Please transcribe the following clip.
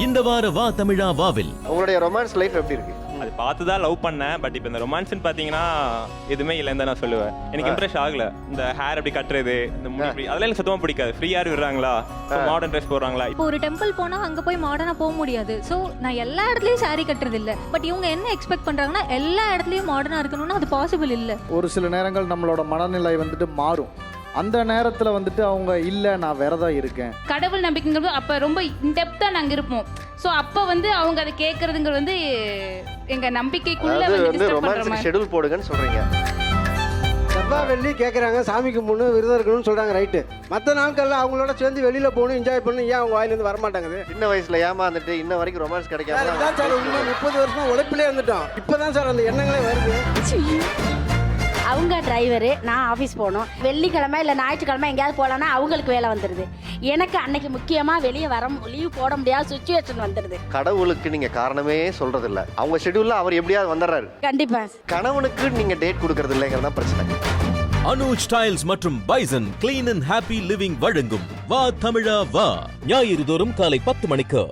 இந்த வார வா தமிழா வாவில் உங்களுடைய ரொமான்ஸ் லைஃப் எப்படி இருக்கு? அது பார்த்து தான் லவ் பண்ணேன். பட் இப்போ இந்த ரொமான்ஸ்னு பார்த்தீங்கன்னா எதுவுமே இல்லைன்னு தான் நான் சொல்லுவேன். எனக்கு இம்ப்ரெஸ் ஆகல. இந்த ஹேர் அப்படி கட்டுறது, இந்த முடி அப்படி அதெல்லாம் எனக்கு சுத்தமாக பிடிக்காது. ஃப்ரீயாக விடுறாங்களா, மாடர்ன் ட்ரெஸ் போடுறாங்களா. இப்போ ஒரு டெம்பிள் போனா அங்க போய் மாடர்னா போக முடியாது. ஸோ நான் எல்லா இடத்துலயும் சாரி கட்டுறது இல்ல. பட் இவங்க என்ன எக்ஸ்பெக்ட் பண்றாங்கன்னா எல்லா இடத்துலயும் மாடர்னா இருக்கணும்னா அது பாசிபிள் இல்ல. ஒரு சில நேரங்கள் நம்மளோட மனநிலை வந்துட்டு மாறும். அந்த நேரத்தில் வந்துட்டு அவங்க இல்லை நான் வேறதா இருக்கேன். கடவுள் நம்பிக்கைங்கிறது அப்போ ரொம்ப இன்டெப்த்தாக நாங்கள் இருப்போம். ஸோ அப்போ வந்து அவங்க அதை கேட்கறதுங்கிறது வந்து எங்கள் நம்பிக்கைக்குள்ள வந்து ரொமான்ஸ் ஷெட்யூல் போடுங்கன்னு சொல்றீங்க. செவ்வாய் வெள்ளி கேட்குறாங்க, சாமிக்கு முன்னு விரதம் இருக்கணும்னு சொல்கிறாங்க, ரைட்டு. மற்ற நாட்களில் அவங்களோட சேர்ந்து வெளியில் போகணும், என்ஜாய் பண்ணணும், ஏன் அவங்க வாயிலேருந்து வரமாட்டாங்குது? சின்ன வயசுல ஏமாந்துட்டு இன்ன வரைக்கும் ரொமான்ஸ் கிடைக்காம தான் சார் இன்னும் 30 வருஷமா உழைப்பிலே வந்துட்டோம். இப்போ தான் சார் அந்த எண்ணங்களே வருது. அவங்க டிரைவரு, நான் ஆஃபீஸ் போகணும். வெள்ளிக்கிழமை இல்லை ஞாயிற்றுக்கிழமை எங்கேயாவது போகலான்னா அவங்களுக்கு வேலை வந்துடுது. எனக்கு அன்னைக்கு முக்கியமாக வெளியே லீவ் போட முடியாத சுச்சுவேஷன் வந்துடுது. கடவுளுக்கு நீங்க காரணமே சொல்றது இல்ல. அவங்க ஷெட்யூல்ல அவர் எப்படியாவது வந்துடுறாரு. கண்டிப்பா கணவனுக்கு நீங்க டேட் கொடுக்கறது இல்லைங்கிறதா பிரச்சனை. அனுஜ் ஸ்டைல்ஸ் மற்றும் bison clean and happy living வழங்கும் வா தமிழா வா ஞாயிறு தோறும் காலை 10 மணிக்கு.